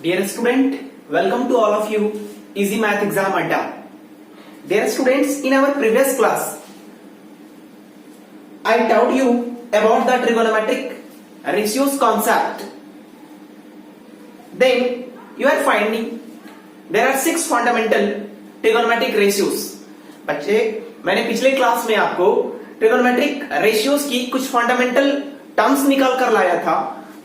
Dear student, welcome to all of you. Easy Math Exam Adda. Dear students, in our previous class, I taught you about the trigonometric ratios concept. Then you are finding there are 6 fundamental trigonometric ratios. बच्चे, मैंने पिछले class में आपको trigonometric ratios की कुछ fundamental terms निकाल कर लाया था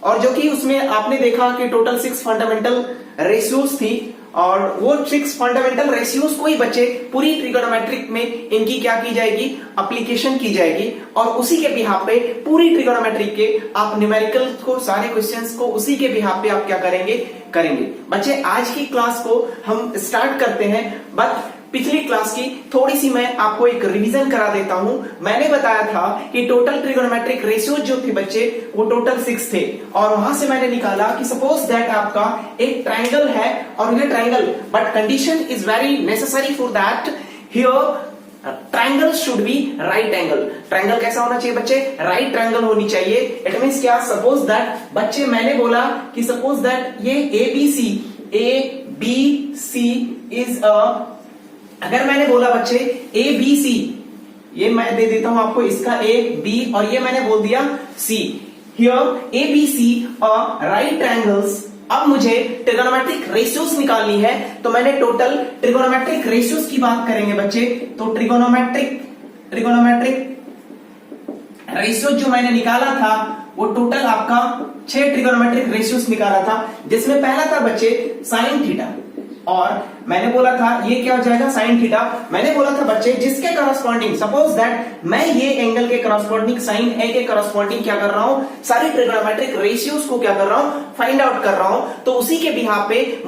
और जो कि उसमें आपने देखा कि टोटल 6 फंडामेंटल रेशियोज थी और वो 6 फंडामेंटल रेशियोज को ही बच्चे पूरी ट्रिगोनोमेट्रिक में इनकी क्या की जाएगी, एप्लीकेशन की जाएगी और उसी के बिहाफ पे पूरी ट्रिगोनोमेट्रिक के आप न्यूमेरिकल को सारे क्वेश्चंस को उसी के बिहाफ पे आप क्या करेंगे बच्चे। आज की क्लास को हम स्टार्ट करते हैं, बट पिछली क्लास की थोड़ी सी मैं आपको एक रिवीजन करा देता हूं। मैंने बताया था कि टोटल ट्रिगोनोमेट्रिक रेशियोज जो थे बच्चे वो टोटल 6 थे और वहां से मैंने निकाला कि सपोज दैट आपका एक ट्रायंगल है और ये triangle, but condition is very necessary for that here triangle should be right angle. Triangle कैसा होना चाहिए बच्चे? राइट ट्रायंगल होनी चाहिए। इट मींस क्या? सपोज दैट बच्चे मैंने बोला कि सपोज दैट ये ए बी सी इज अ, अगर मैंने बोला बच्चे ए बी सी, ये मैं दे देता हूं आपको इसका ए बी और ये मैंने बोल दिया सी। Here A B C right triangles. अब मुझे ट्रिगोनोमेट्रिक रेशियोज निकालनी है तो मैंने टोटल ट्रिगोनोमेट्रिक रेशियोज की बात करेंगे बच्चे। तो ट्रिगोनोमेट्रिक रेशियोज जो मैंने निकाला था वो टोटल आपका 6 ट्रिगोनोमेट्रिक रेशियोज निकाला था, जिसमें पहला था बच्चे साइन थीटा और मैंने बोला था ये क्या हो जाएगा, साइन थीटा। मैंने बोला था बच्चे जिसके करस्पॉन्डिंग सपोज दैट मैं ये एंगल के करस्पॉन्डिंग साइन ए के करस्पॉन्डिंग क्या कर रहा हूं, सारी ट्रिगोनोमेट्रिक रेशियोज को क्या कर रहा हूं, फाइंड आउट कर रहा हूं। तो उसी के बिहाफ पे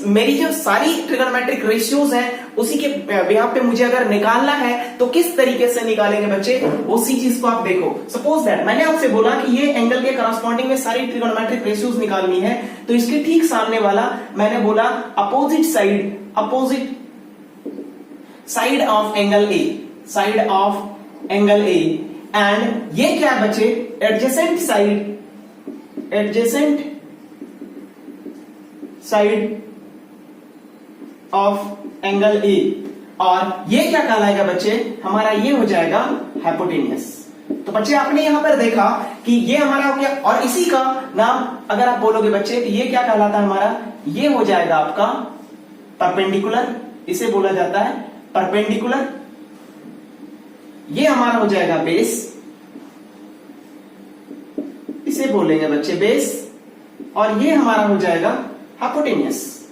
मेरी जो सारी ट्रिगोनोमेट्रिक रेशियोज हैं उसी के बिहाफ पे मुझे अगर निकालना है तो किस तरीके से निकालेंगे बच्चे, उसी चीज को आप देखो। सपोज दैट मैंने आपसे बोला कि ये एंगल के करस्पॉन्डिंग में सारी ट्रिगोनोमेट्रिक रेशियोज निकालनी है, तो इसके ठीक सामने वाला मैंने बोला opposite side of angle A, and ये क्या है बच्चे, adjacent side of angle A, और ये क्या कहलाएगा बच्चे, हमारा ये हो जाएगा हाइपोटेनियस। तो बच्चे आपने यहां पर देखा कि ये हमारा हो गया और इसी का नाम अगर आप बोलोगे बच्चे तो ये क्या कहलाता है हमारा, ये हो जाएगा आपका परपेंडिकुलर, इसे बोला जाता है परपेंडिकुलर। ये हमारा हो जाएगा बेस, इसे बोलेंगे बच्चे बेस, और ये हमारा हो जाएगा हाइपोटेनियस,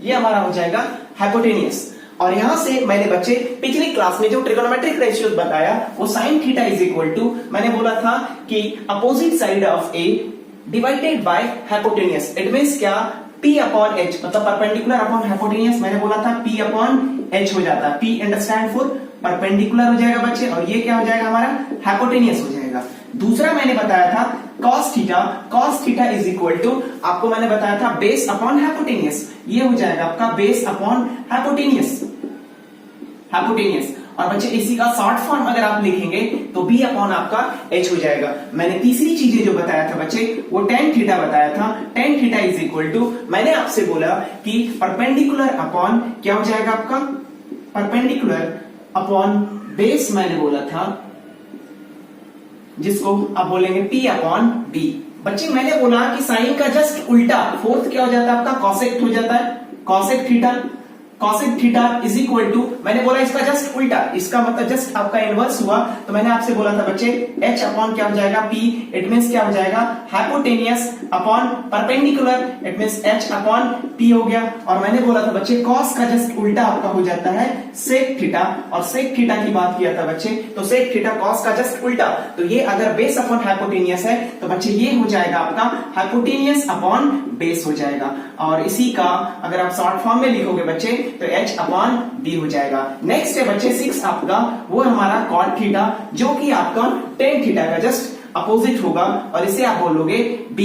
ये हमारा हो जाएगा हाइपोटेनियस। और यहां से मैंने बच्चे पिछली क्लास में जो ट्रिगोनोमेट्रिक रेशियोज बताया वो sine theta is equal to, मैंने बोला था कि opposite side of a divided by hypotenuse. It means क्या, P अपॉन H, मतलब परपेंडिकुलर अपॉन हाइपोटेनियस। मैंने बोला था P अपॉन H हो जाता है। P अंडरस्टैंड फॉर परपेंडिकुलर हो जाएगा बच्चे और ये क्या हो जाएगा हमारा, हाइपोटेनियस हो जाएगा। दूसरा मैंने बताया था cos theta is equal to, आपको मैंने बताया था बेस अपॉन हाइपोटेनियस, ये हो जाएगा आपका बेस अपॉन हाइपोटेनियस। और बच्चे इसी का शॉर्ट फॉर्म अगर आप लिखेंगे तो B अपॉन आपका H हो जाएगा। मैंने तीसरी चीजें जो बताया था बच्चे वो tan थीटा बताया था। tan theta is equal to, मैंने आपसे बोला कि परपेंडिकुलर अपॉन क्या हो जाएगा आपका, परपेंडिकुलर अपॉन बेस मैंने बोला था, जिसको आप बोलेंगे P अपॉन B। बच्चे मैंने बोला कि साइन का जस्ट उल्टा फोर्थ क्या हो जाता है आपका, कॉसेक हो जाता है, cosec theta is equal to, मैंने बोला इसका जस्ट उल्टा, इसका मतलब जस्ट आपका इनवर्स हुआ। तो मैंने आपसे बोला था बच्चे H अपॉन क्या हो जाएगा P, इट मींस क्या हो जाएगा, hypotenuse upon perpendicular, it means H upon P हो गया। और मैंने बोला था बच्चे कॉस का जस्ट उल्टा आपका हो जाता है सेक थीटा, और सेक थीटा की बात किया था बच्चे, तो सेक थीटा कॉस का जस्ट उल्टा, तो ये अगर बेस अपॉन हाइपोटेनियस है तो बच्चे ये हो जाएगा आपका हाइपोटेनियस अपॉन बेस हो जाएगा। और इसी का अगर आप शॉर्ट फॉर्म में लिखोगे बच्चे तो H अपॉन B हो जाएगा। नेक्स्ट है बच्चे 6 आपका, वो हमारा कॉट थीटा, जो कि आपका tan थीटा का जस्ट अपोजिट होगा और इसे आप बोलोगे B।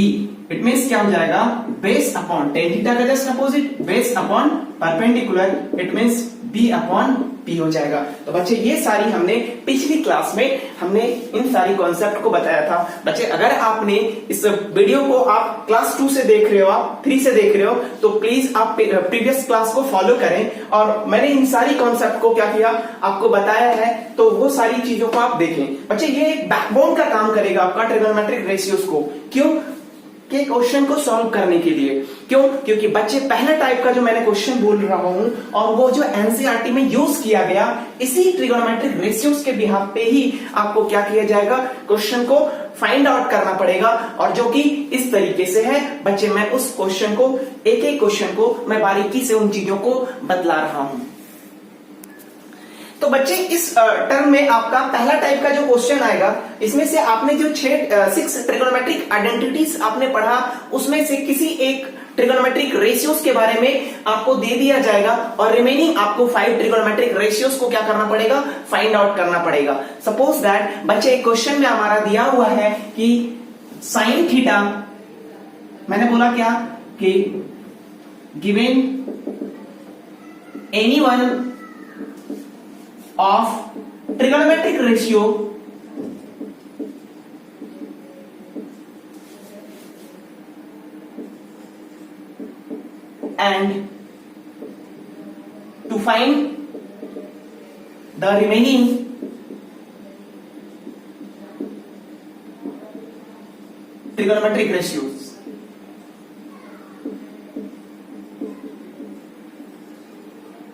इट मींस क्या हो जाएगा, बेस अपॉन tan थीटा का just opposite, base upon perpendicular, it means B upon p हो जाएगा। तो बच्चे ये सारी हमने पिछली क्लास में हमने इन सारी कॉन्सेप्ट को बताया था। बच्चे अगर आपने इस वीडियो को आप क्लास 2 से देख रहे हो, आप 3 से देख रहे हो, तो प्लीज आप प्रीवियस क्लास को फॉलो करें और मैंने इन सारी कॉन्सेप्ट को क्या किया, आपको बताया है, तो वो सारी चीजों को आप देखें। बच्चे ये एक बैकबोन का काम करेगा आपका ट्रिगोनोमेट्रिक रेशियोज को, क्यों के क्वेश्चन को सॉल्व करने के लिए। क्यों? क्योंकि बच्चे पहला टाइप का जो मैंने क्वेश्चन बोल रहा हूं और वो जो एनसीईआरटी में यूज किया गया, इसी ट्रिगोनोमेट्रिक रेशियोज के बिहाफ पे ही आपको क्या किया जाएगा, क्वेश्चन को फाइंड आउट करना पड़ेगा। और जो कि इस तरीके से है बच्चे, मैं उस क्वेश्चन को एक एक क्वेश्चन को मैं बारीकी से उन चीजों को बतला रहा हूं। तो बच्चे इस टर्म में आपका पहला टाइप का जो क्वेश्चन आएगा, इसमें से आपने जो 6 ट्रिगोनोमेट्रिक आइडेंटिटीज आपने पढ़ा, उसमें से किसी एक ट्रिगोनोमेट्रिक रेशियोज के बारे में आपको दे दिया जाएगा और रिमेनिंग आपको 5 ट्रिगोनोमेट्रिक रेशियोज को क्या करना पड़ेगा, फाइंड आउट करना पड़ेगा। सपोज दैट बच्चे एक क्वेश्चन में हमारा दिया हुआ है कि साइन थीटा, मैंने बोला क्या कि given any one of trigonometric ratio and to find the remaining trigonometric ratios।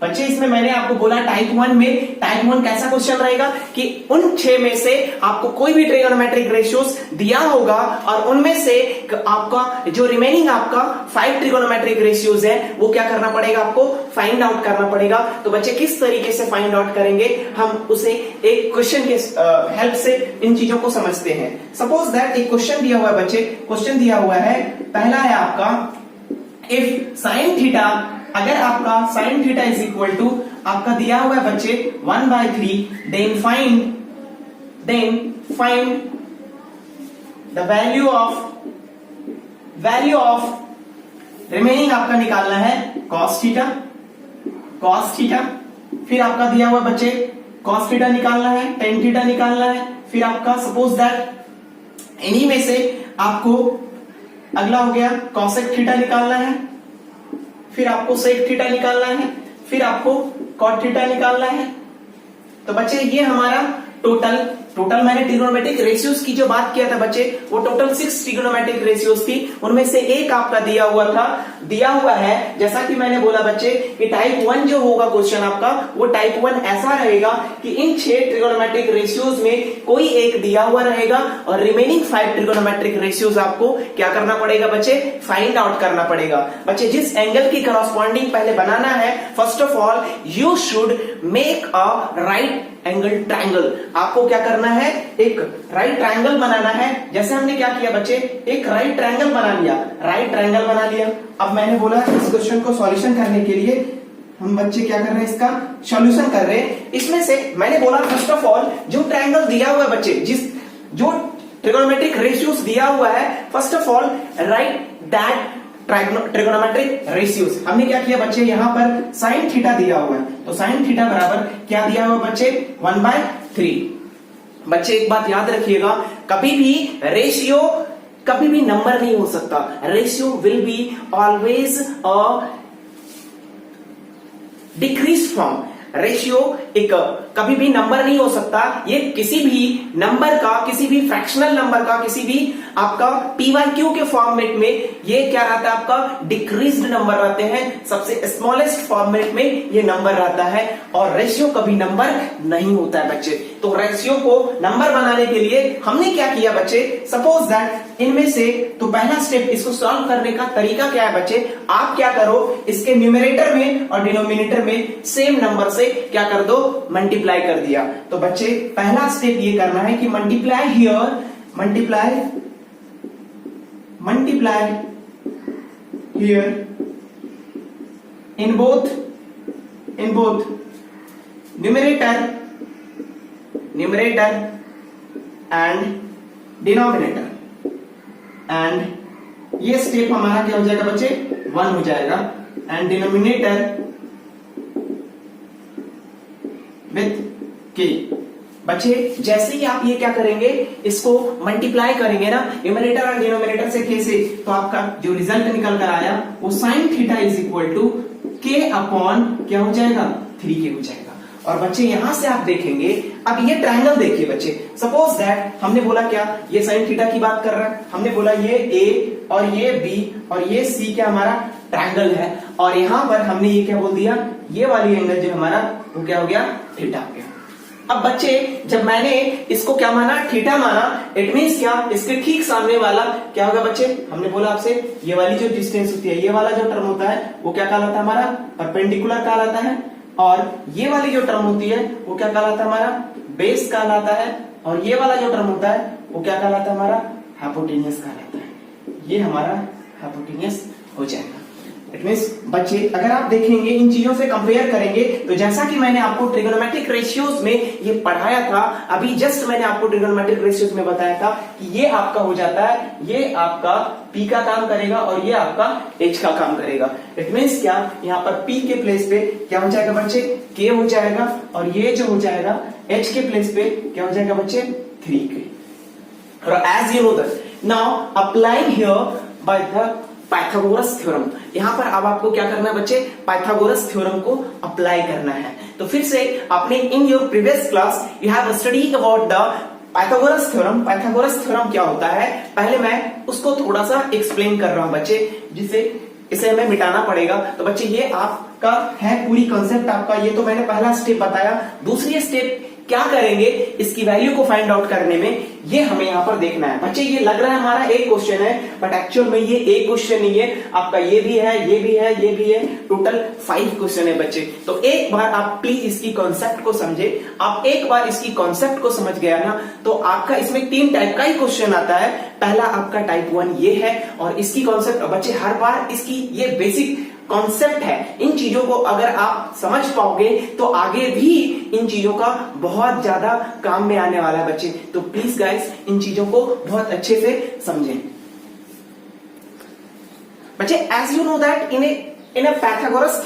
बच्चे इसमें मैंने आपको बोला टाइप 1 में, टाइप 1 कैसा क्वेश्चन रहेगा कि उन 6 में से आपको कोई भी ट्रिगोनोमेट्रिक रेशियोज दिया होगा और उनमें से आपका जो रिमेनिंग आपका 5 ट्रिगोनोमेट्रिक रेशियोज है वो क्या करना पड़ेगा, आपको फाइंड आउट करना पड़ेगा। तो बच्चे किस तरीके से फाइंड आउट करेंगे, हम उसे एक क्वेश्चन के हेल्प से इन चीजों को समझते हैं। सपोज दैट एक क्वेश्चन दिया हुआ है बच्चे, क्वेश्चन दिया हुआ है, पहला है आपका इफ साइन थीटा, अगर आपका sine theta is equal to आपका दिया हुआ है बच्चे 1/3, then find the value of remaining आपका निकालना है cos थीटा, फिर आपका दिया हुआ बच्चे cos थीटा निकालना है, tan थीटा निकालना है, फिर आपका सपोज दैट इन्हीं में से आपको अगला हो गया cosec थीटा निकालना है, फिर आपको sec थीटा निकालना है, फिर आपको cot थीटा निकालना है। तो बच्चे ये हमारा टोटल मैंने ट्रिगोनोमेट्रिक रेशियोज की जो बात किया था बच्चे, वो टोटल 6 ट्रिगोनोमेट्रिक रेशियोज थी, उनमें से एक आपका दिया हुआ है। जैसा कि मैंने बोला बच्चे कि टाइप 1 जो होगा क्वेश्चन आपका, वो टाइप 1 ऐसा रहेगा कि इन 6 ट्रिगोनोमेट्रिक रेशियोज में कोई एक दिया हुआ रहेगा और रिमेनिंग 5 ट्रिगोनोमेट्रिक रेशियोज आपको क्या करना पड़ेगा बच्चे, फाइंड आउट करना पड़ेगा। बच्चे जिस एंगल की करस्पॉन्डिंग पहले बनाना है, first of all you should make a right angle triangle. आपको क्या करना है, एक राइट ट्रायंगल बनाना है। जैसे हमने क्या किया बच्चे, एक राइट ट्रायंगल बना लिया। अब मैंने बोला इस क्वेश्चन को सॉल्यूशन करने के लिए हम बच्चे क्या कर रहे हैं, इसका सॉल्यूशन कर रहे हैं। इसमें से मैंने बोला फर्स्ट ऑफ ऑल जो ट्रायंगल दिया हुआ है बच्चे, जो ट्रिगोनोमेट्रिक रेशियोज दिया हुआ है, first of all right that trigonometric ratios. हमने क्या किया बच्चे, यहां पर साइन थीटा दिया हुआ है, तो साइन थीटा बराबर क्या दिया हुआ बच्चे, 1/3। बच्चे एक बात याद रखिएगा, कभी भी रेशियो कभी भी नंबर नहीं हो सकता। Ratio will be always a decrease form. Ratio एक कभी भी नंबर नहीं हो सकता, ये किसी भी नंबर का, किसी भी फ्रैक्शनल नंबर का, किसी भी आपका PYQ के फॉर्मेट में ये क्या रहता है, आपका डिक्रीज्ड नंबर रहते हैं। सबसे स्मॉलेस्ट फॉर्मेट में ये नंबर रहता है और रेशियो कभी नंबर नहीं होता है बच्चे। तो रेशियो को नंबर बनाने के लिए हमने क्या किया बच्चे, सपोज दैट इनमें से, तो पहला स्टेप इसको सॉल्व करने का तरीका क्या है बच्चे, आप क्या करो, इसके न्यूमरेटर में और डिनोमिनेटर में सेम नंबर से क्या कर दो, मल्टीप्लाई कर दिया। तो बच्चे पहला स्टेप ये करना है कि multiply here, multiply here in both numerator and denominator, and ये स्टेप हमारा क्या हो जाएगा बच्चे, 1 हो जाएगा, एंड डिनोमिनेटर के। बच्चे जैसे ही आप ये क्या करेंगे, इसको मल्टीप्लाई करेंगे ना न्यूमरेटर और डिनोमिनेटर से के से, तो आपका जो रिजल्ट निकल कर आया वो sine theta is equal to K upon क्या हो जाएगा 3k हो जाएगा। और बच्चे यहां से आप देखेंगे, अब ये ट्रायंगल देखिए बच्चे, सपोज दैट हमने बोला क्या, ये साइन थीटा की बात कर रहा है, हमने बोला ये ए और ये बी और ये सी क्या हमारा ट्रायंगल है, और यहां पर हमने ये क्या बोल दिया, ये वाली एंगल जो हमारा वो क्या हो गया, थीटा हो गया। अब बच्चे जब मैंने इसको क्या माना, थीटा माना, इट मींस क्या, इसके ठीक सामने वाला क्या होगा बच्चे, हमने बोला आपसे ये वाली जो डिस्टेंस होती है, ये वाला जो टर्म होता है वो क्या कहलाता है हमारा परपेंडिकुलर कहलाता है, और ये वाली जो टर्म होती है वो क्या कहलाता है हमारा बेस कहलाता है, और ये वाला जो टर्म होता है वो क्या कहलाता है हमारा हाइपोटेनियस कहलाता है। ये हमारा हाइपोटेनियस हो जाएगा। इट मींस बच्चे अगर आप देखेंगे इन चीजों से कंपेयर करेंगे, तो जैसा कि मैंने आपको ट्रिगोनोमेट्रिक रेशियोज में ये पढ़ाया था, अभी जस्ट मैंने आपको ट्रिगोनोमेट्रिक रेशियोज में बताया था कि ये आपका हो जाता है, ये आपका P का काम करेगा और ये आपका H का काम करेगा। इट मींस क्या, यहाँ पर P के प्लेस पे क्या हो जाएगा बच्चे, K हो जाएगा, और ये जो हो जाएगा H के प्लेस पे क्या हो जाएगा बच्चे 3K। और as you know that now applying here by the Pythagoras theorem, यहां पर अब आपको क्या करना है बच्चे, पाइथागोरस थ्योरम को अप्लाई करना है। तो फिर से आपने in your previous class you have studied about the Pythagoras theorem. Pythagoras theorem क्या होता है, पहले मैं उसको थोड़ा सा एक्सप्लेन कर रहा हूं बच्चे, जिसे इसे हमें मिटाना पड़ेगा। तो बच्चे ये आपका है पूरी कॉन्सेप्ट आपका, ये तो मैंने पहला स्टेप बताया। दूसरी स्टेप क्या करेंगे, इसकी वैल्यू को फाइंड आउट करने में, ये हमें यहां पर देखना है। बच्चे ये लग रहा है हमारा एक क्वेश्चन है, बट एक्चुअल में ये एक क्वेश्चन नहीं है, आपका ये भी है, ये भी है, ये भी है, टोटल 5 क्वेश्चन है बच्चे। तो एक बार आप प्लीज इसकी कॉन्सेप्ट को समझे। आप एक बार इसकी कॉन्सेप्ट को समझ गया ना, तो आपका इसमें 3 टाइप का ही क्वेश्चन आता है। पहला आपका टाइप 1 ये है, और इसकी कॉन्सेप्ट बच्चे हर बार इसकी ये बेसिक कॉन्सेप्ट है। इन चीजों को अगर आप समझ पाओगे तो आगे भी इन चीजों का बहुत ज्यादा काम में आने वाला है बच्चे। तो प्लीज गाइस इन चीजों को बहुत अच्छे से समझें बच्चे। As you know that in a Pythagoras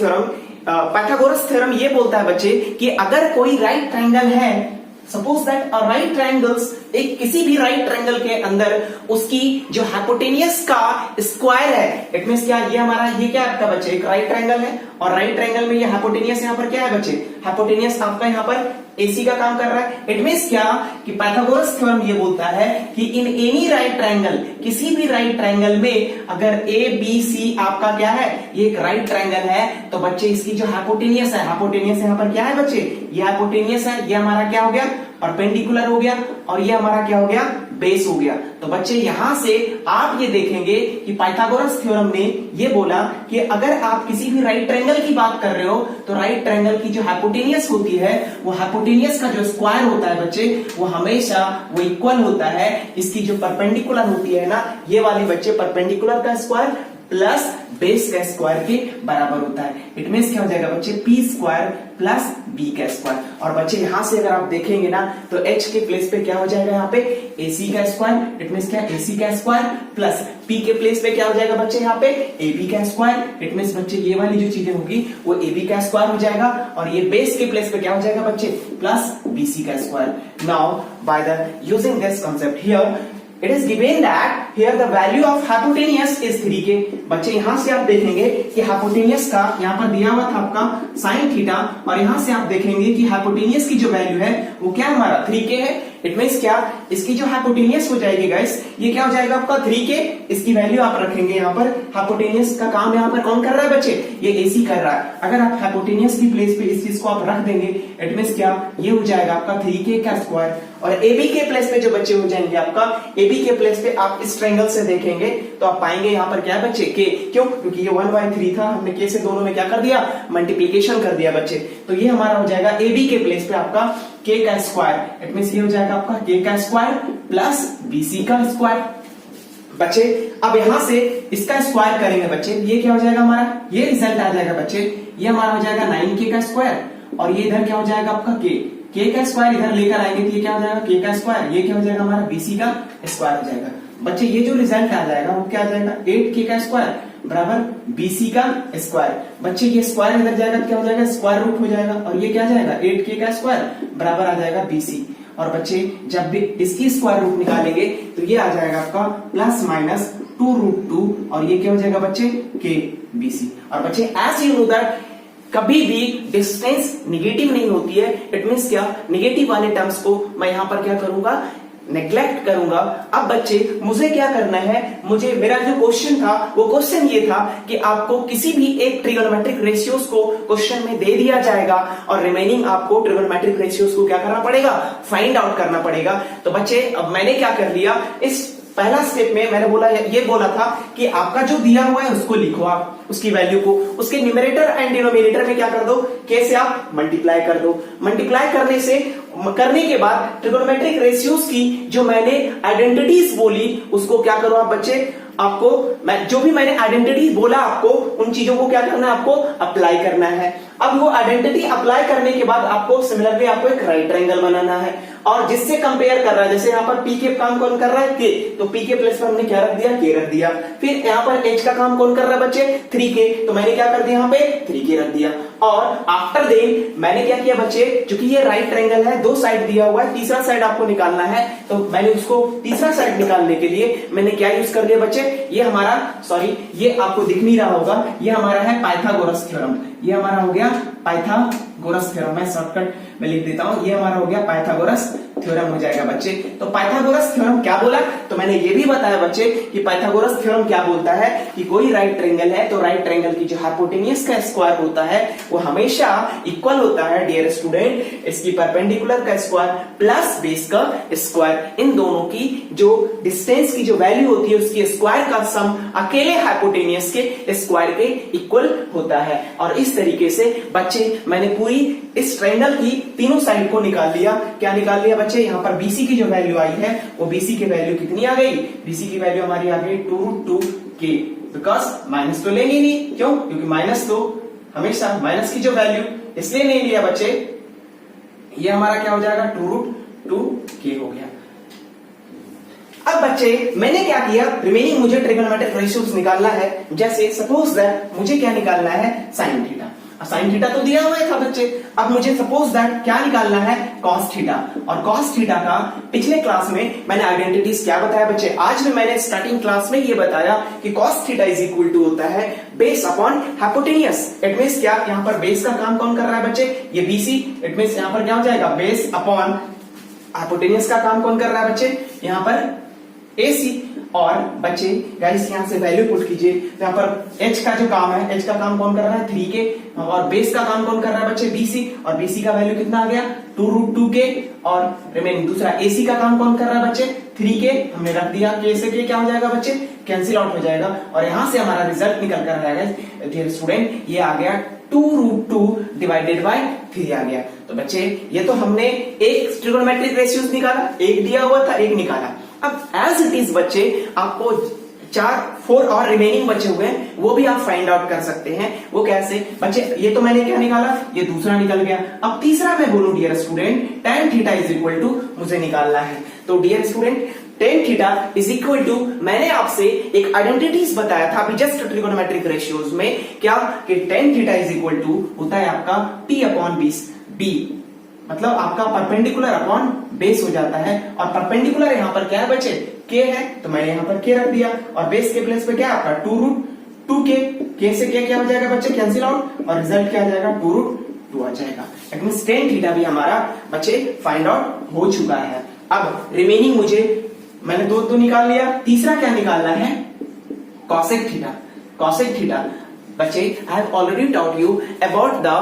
theorem ये बोलता है बच्चे कि अगर कोई राइट ट्रायंगल है, suppose that a right triangles, एक किसी भी राइट ट्रायंगल के अंदर उसकी जो हाइपोटेनियस का स्क्वायर है, इट मींस क्या, ये हमारा ये क्या आपका बच्चे एक राइट ट्रायंगल है, और राइट ट्रायंगल में ये हाइपोटेनियस यहाँ पर क्या है बच्चे, हाइपोटेनियस आपका यहाँ पर AC का काम कर रहा है। इट मींस क्या कि पाइथागोरस थ्योरम ये बोलता है कि इन एनी राइट ट्रायंगल, किसी भी राइट ट्रायंगल में अगर ABC आपका क्या है, ये एक राइट ट्रायंगल है, तो बच्चे इसकी जो हाइपोटेनियस है, हाइपोटेनियस यहाँ पर क्या है बच्चे, ये हाइपोटेनियस है, ये हमारा क्या हो गया परपेंडिकुलर हो गया, और ये हमारा क्या हो गया बेस हो गया। तो बच्चे यहां से आप ये देखेंगे कि पाइथागोरस थ्योरम ने ये बोला कि अगर आप किसी भी राइट ट्रायंगल की बात कर रहे हो, तो राइट ट्रायंगल की जो हाइपोटेनियस होती है, वो हाइपोटेनियस का जो स्क्वायर होता है बच्चे, वो हमेशा वो इक्वल होता है इसकी जो परपेंडिकुलर होती है ना, ये वाली बच्चे परपेंडिकुलर का स्क्वायर प्लस बेस का स्क्वायर के बराबर होता है। इट मींस क्या हो जाएगा बच्चे, P स्क्वायर प्लस B का स्क्वायर। और बच्चे यहां से अगर आप देखेंगे ना, तो H के प्लेस पे क्या हो जाएगा यहाँ पे AC का स्क्वायर, इट मींस क्या AC का स्क्वायर प्लस P के प्लेस पे क्या हो जाएगा बच्चे यहाँ पे AB का स्क्वायर। इट मींस बच्चे ये वाली जो चीजें होगी वो AB का स्क्वायर हो जाएगा, और ये बेस के प्लेस पे क्या हो जाएगा बच्चे प्लस BC का square. Now bye the using this concept here, it is given that here the value of hypotenuse is 3k। बच्चे यहां से आप देखेंगे कि हाइपोटेनियस का यहाँ पर दिया हुआ था आपका साइन थीटा, और यहां से आप देखेंगे कि हाइपोटेनियस की जो वैल्यू है वो क्या हमारा 3k है। इट मींस क्या, इसकी जो हाइपोटेनियस हो जाएगी गाइस, ये क्या हो जाएगा आपका 3k, इसकी वैल्यू आप रखेंगे यहाँ पर। हाइपोटेनियस का काम यहाँ पर कौन कर रहा है बच्चे, ये AC कर रहा है। अगर आप हाइपोटेनियस की प्लेस पे इस चीज को आप रख देंगे, इट मींस क्या, ये हो जाएगा आपका 3k का स्क्वायर, और AB के प्लेस पे जो बच्चे हो जाएंगे आपका, AB के प्लेस पे आप इस ट्रायंगल से देखेंगे तो आप पाएंगे यहाँ पर क्या है बच्चे k। क्यों, क्योंकि ये 1/3 था, हमने k से दोनों में क्या कर दिया, मल्टीप्लीकेशन कर दिया बच्चे। तो ये हमारा हो जाएगा AB के प्लेस पे आपका k का स्क्वायर। इट मींस ये हो जाएगा आपका k का स्क्वायर प्लस BC का स्क्वायर। बच्चे अब यहां से इसका स्क्वायर करेंगे बच्चे, ये क्या हो जाएगा हमारा, ये रिजल्ट आ जाएगा बच्चे, ये हमारा हो जाएगा 9k का स्क्वायर, और ये इधर क्या हो जाएगा आपका k का स्क्वायर इधर लेकर आएंगे तो ये क्या हो जाएगा k का स्क्वायर, ये क्या हो जाएगा हमारा BC का स्क्वायर हो जाएगा। बच्चे ये जो रिजल्ट आ जाएगा वो क्या आ जाएगा 8k का स्क्वायर बराबर BC का स्क्वायर। बच्चे ये स्क्वायर इधर जाएगा क्या हो जाएगा, स्क्वायर रूट हो जाएगा, और ये क्या जाएगा 8K का स्क्वायर बराबर आ जाएगा BC। और बच्चे जब भी इसकी स्क्वायर रूट निकालेंगे तो ये आ जाएगा आपका प्लस माइनस 2√2, और ये क्या हो जाएगा बच्चे K BC। और बच्चे एज यू नो दैट कभी भी डिस्टेंस निगेटिव नहीं होती है, इट मींस क्या, निगेटिव वाले टर्म्स को मैं यहां पर क्या करूंगा, नेग्लेक्ट करूंगा। अब बच्चे मुझे क्या करना है, मुझे मेरा जो क्वेश्चन था वो क्वेश्चन ये था कि आपको किसी भी एक ट्रिगोनोमेट्रिक रेशियोज को क्वेश्चन में दे दिया जाएगा और रिमेनिंग आपको ट्रिगोनोमेट्रिक रेशियोज को क्या करना पड़ेगा, फाइंड आउट करना पड़ेगा। तो बच्चे अब मैंने क्या कर लिया, इस पहला स्टेप में मैंने बोला था कि आपका जो दिया हुआ है उसको लिखो, आप उसकी वैल्यू को उसके न्यूमरेटर एंड डिनोमिनेटर में क्या कर दो, के से आप मल्टीप्लाई कर दो। मल्टीप्लाई करने के बाद ट्रिगोनोमेट्रिक रेशियोज की जो मैंने आइडेंटिटीज बोली उसको क्या करो आप बच्चे, आपको जो भी मैंने आइडेंटिटी बोला आपको उन चीजों को क्या करना है, आपको अप्लाई करना है। अब वो आइडेंटिटी अप्लाई करने के बाद आपको सिमिलरली आपको एक राइट ट्रायंगल बनाना है, और जिससे कंपेयर कर रहा है, जैसे यहाँ पर P के काम कौन कर रहा है, K, तो P के प्लेस पर हमने क्या रख दिया, K रख दिया। फिर यहाँ पर H का काम कौन कर रहा है बच्चे, 3K, तो मैंने क्या कर दिया यहाँ पे 3K रख दिया। और आफ्टर देन मैंने क्या किया बच्चे, क्योंकि ये राइट ट्रायंगल है, दो साइड दिया हुआ है, तीसरा साइड आपको निकालना है, तो मैंने उसको तीसरा साइड निकालने के लिए मैंने क्या यूज कर दिया बच्चे, ये हमारा, सॉरी ये आपको दिख नहीं रहा होगा, ये हमारा है पाइथागोरस थ्योरम। ये हमारा हो गया पाइथागोरस थ्योरम, मैं शॉर्टकट में लिख देता हूं, ये हमारा हो गया पाइथागोरस थ्योरम हो जाएगा बच्चे। तो पाइथागोरस थ्योरम क्या बोला, तो मैंने ये भी बताया बच्चे कि पाइथागोरस थ्योरम क्या बोलता है कि कोई राइट ट्रायंगल है तो राइट ट्रायंगल की जो हाइपोटेन्यूज का स्क्वायर होता है वो हमेशा इक्वल होता है डियर स्टूडेंट इसकी परपेंडिकुलर का स्क्वायर प्लस बेस का स्क्वायर। इन दोनों की जो डिस्टेंस की जो वैल्यू होती है उसकी स्क्वायर का सम अकेले हाइपोटेन्यूज के स्क्वायर के इक्वल होता है। और इस तरीके से बच्चे मैंने पूरी इस ट्रायंगल की तीनों साइड को निकाल लिया। क्या निकाल लिया बच्चे, यहाँ पर BC की जो वैल्यू आई है वो BC की वैल्यू कितनी आ गई, BC की वैल्यू हमारी आ गई 2√2K, बिकॉज माइनस तो लेनी नहीं, क्यों, क्योंकि माइनस तो हमेशा माइनस की जो वैल्यू इसलिए नहीं लिया बच्चे, ये हमारा क्या हो जाएगा 2√2K हो गया। अब बच्चे मैंने क्या किया, रिमेनिंग मुझे ट्रिगोनोमेट्रिक रेशियोज निकालना है। जैसे सपोज दैट मुझे क्या निकालना है, साइन थीटा। साइन थीटा तो दिया हुआ था बच्चे, अब मुझे सपोज दैट क्या निकालना है, कॉस थीटा। और कॉस थीटा का पिछले क्लास में मैंने आइडेंटिटीज क्या बताया बच्चे, आज में मैंने स्टार्टिंग क्लास में ये बताया कि cos theta is equal to होता है base upon hypotenuse. It means क्या, यहाँ पर बेस का काम कौन कर रहा है बच्चे, ये BC, इट मींस यहाँ पर क्या हो जाएगा, बेस अपॉन हाइपोटेन्यूज का काम कौन कर रहा है बच्चे, यहाँ पर AC। और बच्चे गाइस यहाँ से वैल्यू पुट कीजिए, यहाँ पर H का जो काम है, H का काम कौन कर रहा है 3K, और बेस का काम कौन कर रहा है बच्चे BC, और BC का वैल्यू कितना आ गया 2√2K, और रिमेनिंग दूसरा AC का काम कौन कर रहा है बच्चे 3K, हमने रख दिया, K से K क्या हो जाएगा बच्चे, कैंसिल आउट हो जाएगा, और यहां से हमारा रिजल्ट निकल कर आएगा डियर स्टूडेंट, ये आ गया 2√2 डिवाइडेड बाय 3 आ गया। तो बच्चे ये तो हमने एक ट्रिगोनोमेट्रिक रेशियोज निकाला, एक दिया हुआ था एक निकाला। अब एज इट इज बच्चे आपको 4 और रिमेनिंग बचे हुए हैं वो भी आप फाइंड आउट कर सकते हैं। वो कैसे बच्चे, ये तो मैंने क्या निकाला, ये दूसरा निकल गया। अब तीसरा मैं बोलूं dear student tan theta is equal to मुझे निकालना है, तो dear student tan theta is equal to, मैंने आपसे एक आइडेंटिटीज बताया था अभी जस्ट ट्रिगोनोमेट्रिक रेशियोज में, क्या कि tan theta is equal to होता है आपका T अपॉन B, मतलब आपका परपेंडिकुलर अपॉन बेस हो जाता है, और परपेंडिकुलर यहाँ पर क्या है बच्चे, K है, तो मैंने यहाँ पर K रख दिया, और बेस के प्लेस पे क्या आपका 2√2K, K से क्या हो जाएगा बच्चे कैंसिल आउट, और रिजल्ट क्या आ जाएगा 2√2 आ जाएगा। इट मींस tan थीटा भी हमारा बच्चे फाइंड आउट हो चुका है। अब रिमेनिंग मुझे मैंने दो निकाल लिया, तीसरा क्या निकालना है, cosec थीटा। cosec थीटा बच्चे I have already taught you about the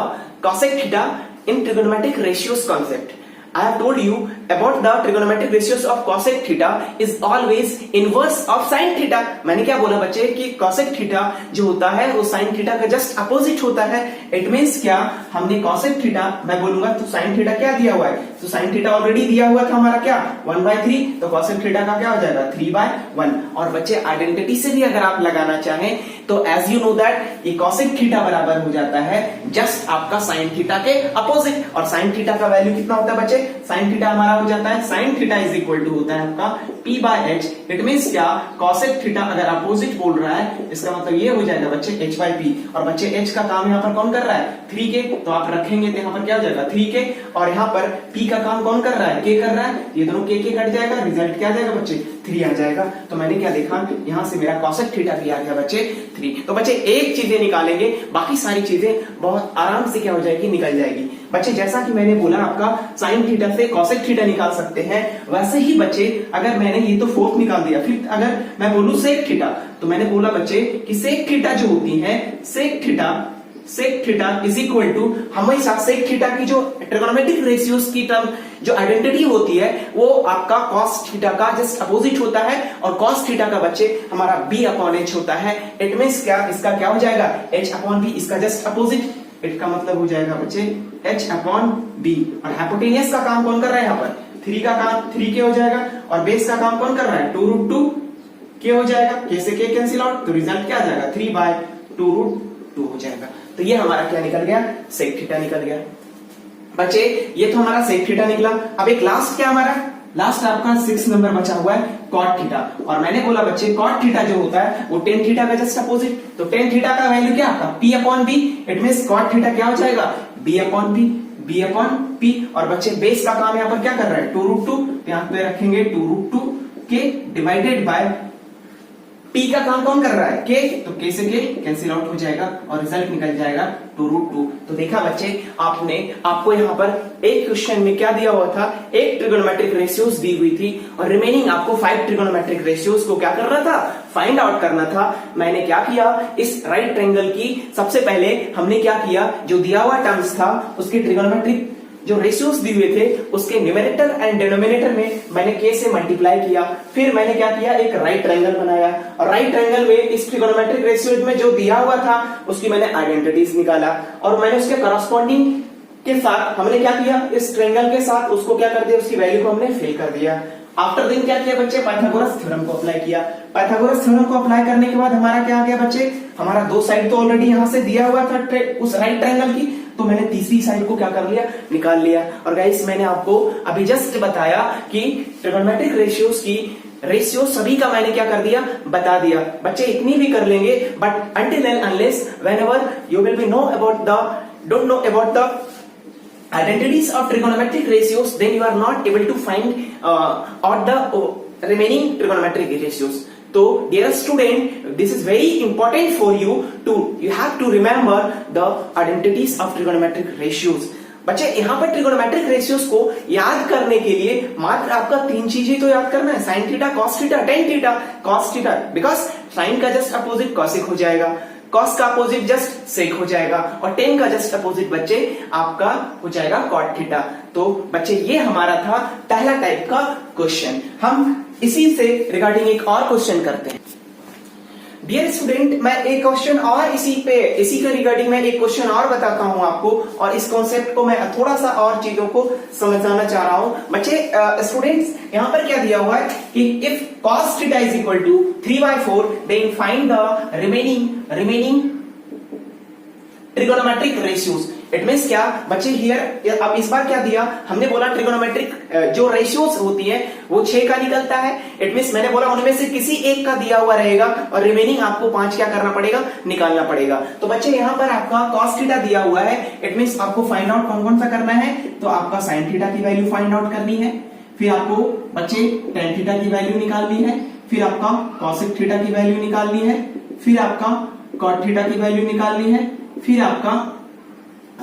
cosec theta in trigonometric ratios concept. I have told you about the trigonometric ratios of cosec theta is always inverse of sin theta. मैंने क्या बोला बच्चे कि cosec theta जो होता है वो sin theta का जस्ट अपोजिट होता है। It means क्या, हमने cosec theta मैं बोलूंगा तो sin theta क्या दिया हुआ है, तो sin theta ऑलरेडी दिया हुआ था हमारा क्या 1/3, तो cosec theta का क्या हो जाएगा 3/1। और बच्चे आइडेंटिटी से भी अगर आप लगाना चाहें तो एज यू नो दैट ये cosec थीटा बराबर हो जाता है जस्ट आपका sin थीटा के अपोजिट, और sin थीटा का वैल्यू कितना होता है बच्चे, sin थीटा हमारा हो जाता है, sine theta is equal to होता है आपका p by H. It means क्या, कॉसेक थीटा अगर अपोजिट बोल रहा है इसका मतलब ये हो जाएगा बच्चे h बाई पी, और बच्चे h का काम यहाँ पर कौन कर रहा है 3k, तो आप रखेंगे तो यहाँ पर क्या हो जाएगा 3k, और यहाँ पर p का काम कौन कर रहा है k कर रहा है, ये दोनों k कट जाएगा, रिजल्ट क्या आ जाएगा बच्चे 3 आ जाएगा। तो मैंने क्या देखा, यहाँ से मेरा कॉसेक थीटा भी आ गया बच्चे 3। तो बच्चे एक चीजें निकालेंगे, बाकी सारी चीजें बहुत आराम से क्या हो जाएगी, निकल जाएगी। बच्चे जैसा कि मैंने बोला आपका साइन थीटा से कॉसेक थीटा निकाल सकते हैं, वैसे ही बच्चे अगर मैंने ये तो फोर्थ निकाल दिया, फिर अगर मैं बोलूं सेक थीटा, तो मैंने बोला बच्चे कि सेक थीटा जो होती है, sec theta is equal to, हमेशा सेक थीटा की जो ट्रिगोनोमेट्रिक रेशियोज की टर्म जो आइडेंटिटी होती है वो आपका कॉस थीटा का जस्ट अपोजिट होता है, और कॉस थीटा का बच्चे हमारा b अपॉन एच होता है। इट मींस क्या, इसका क्या हो जाएगा h अपॉन b, इसका जस्ट अपोजिट, इसका मतलब हो जाएगा बच्चे h अपॉन b। और हाइपोटेनियस का काम कौन कर रहा है, यहाँ पर 3 का काम 3k हो जाएगा, और बेस का काम कौन कर रहा है 2√2k हो जाएगा, k से k कैंसिल आउट, तो रिजल्ट क्या आ जाएगा 3/2√2 हो जाएगा। तो ये हमारा क्या निकल गया, सेक थीटा निकल गया। बच्चे ये तो हमारा सेक थीटा निकला। अब एक लास्ट क्या हमारा, लास्ट आपका 6 नंबर बचा हुआ है कॉट थीटा, और मैंने बोला बच्चे कॉट थीटा जो होता है वो टेन थीटा का जस्ट अपोजिट, तो टेन थीटा का वैल्यू क्या आपका p upon B. It means cot theta क्या हो जाएगा b अपॉन p, और बच्चे बेस का काम यहाँ पर क्या कर रहा है 2√2, तो यहाँ पे रखेंगे 2√2 के डिवाइडेड बाय p का काम कौन कर रहा है k, तो k से k कैंसिल आउट हो जाएगा और रिजल्ट निकल जाएगा 2√2। तो देखा बच्चे आपको यहाँ पर एक क्वेश्चन में क्या दिया हुआ था, एक ट्रिगोनोमेट्रिक रेशियोज दी हुई थी, और रिमेनिंग आपको 5 ट्रिगोनोमेट्रिक रेशियोज को क्या करना था, फाइंड आउट करना था। मैंने क्या किया, इस राइट ट्रायंगल की सबसे पहले हमने क्या किया, जो दिया हुआ टर्म्स था उसके ट्रिगोनोमेट्रिक जो रेशियोज दिए हुए थे उसके न्यूमेरेटर एंड डिनोमिनेटर में मैंने k से मल्टीप्लाई किया। फिर मैंने क्या किया, एक राइट ट्रायंगल बनाया, और राइट ट्रायंगल में इस ट्रिगोनोमेट्रिक रेशियोज में जो दिया हुआ था उसकी मैंने आइडेंटिटीज निकाला, और मैंने उसके करस्पॉन्डिंग के साथ हमने क्या किया, इस ट्रायंगल के साथ उसको क्या कर दिया, उसकी वैल्यू को हमने फिल कर दिया। आफ्टर देन क्या किया बच्चे, पाइथागोरस थ्योरम को अप्लाई किया। पाइथागोरस थ्योरम को अप्लाई करने के बाद हमारा क्या आ गया बच्चे, हमारा दो साइड तो ऑलरेडी यहां से दिया हुआ था उस राइट ट्रायंगल की, तो मैंने तीसरी साइड को क्या कर लिया, निकाल लिया। और गाइस मैंने आपको अभी जस्ट बताया कि ट्रिगोनोमेट्रिक रेशियोज की रेशियो सभी का मैंने क्या कर दिया, बता दिया। बच्चे इतनी भी कर लेंगे, but until and unless whenever you will be don't know about the identities of trigonometric ratios, then you are not able to find out the remaining trigonometric ratios. So dear student, this is very important for you have to remember the identities of trigonometric ratios. बच्चे यहाँ पर trigonometric ratios को याद करने के लिए मात्र आपका 3 चीजें तो याद करना है, sine theta, cos theta, tan theta. Cos theta because sign का जस्ट अपोजिट कॉसिक हो जाएगा, कॉस का अपोजिट जस्ट सेक हो जाएगा, और टेन का जस्ट अपोजिट बच्चे आपका हो जाएगा कॉट थीटा। तो बच्चे ये हमारा था पहला टाइप का क्वेश्चन। हम इसी से रिगार्डिंग एक और क्वेश्चन करते हैं। डियर स्टूडेंट, मैं एक क्वेश्चन और इसी के रिगार्डिंग मैं एक क्वेश्चन और बताता हूं आपको, और इस कॉन्सेप्ट को मैं थोड़ा सा और चीजों को समझाना चाह रहा हूं। बच्चे स्टूडेंट्स यहां पर क्या दिया हुआ है कि if cos theta is equal to 3/4 then find the remaining trigonometric ratios. It means क्या बच्चे हियर, अब इस बार क्या दिया, हमने बोला ट्रिगोनोमेट्रिक जो रेशियोज होती है वो 6 का निकलता है। इट मींस मैंने बोला उनमें से किसी एक का दिया हुआ रहेगा, और रिमेनिंग आपको 5 क्या करना पड़ेगा, निकालना पड़ेगा। तो बच्चे यहाँ पर आपका cos थीटा दिया हुआ है, इट मींस आपको फाइंड आउट कौन कौन सा करना है, तो आपका sin थीटा की वैल्यू फाइंड आउट करनी है, फिर आपको बच्चे tan थीटा की वैल्यू निकालनी है, फिर आपका cosec थीटा की वैल्यू निकालनी है, फिर आपका cot थीटा की वैल्यू निकालनी है, फिर आपका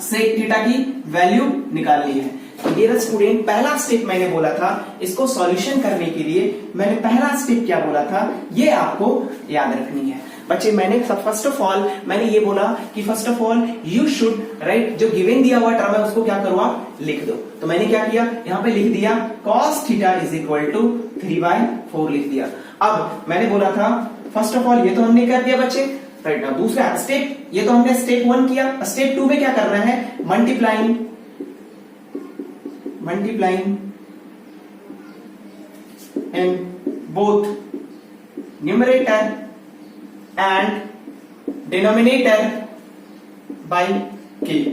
सेक थीटा की वैल्यू निकालनी है। डियर स्टूडेंट, पहला स्टेप मैंने बोला था, इसको सॉल्यूशन करने के लिए मैंने पहला स्टेप क्या बोला था, ये आपको याद रखनी है। बच्चे मैंने फर्स्ट ऑफ ऑल मैंने ये बोला कि first of all you should write, जो गिवन दिया हुआ टर्म है उसको क्या करो आप लिख दो। तो मैंने क्या किया, यहाँ पे लिख दिया cos theta is equal to 3/4 लिख दिया। अब मैंने बोला था फर्स्ट ऑफ ऑल ये तो हमने कर दिया बच्चे, राइट ना। दूसरा स्टेप, ये तो हमने स्टेप 1 किया, स्टेप 2 में क्या करना है, multiplying in both numerator and denominator by k।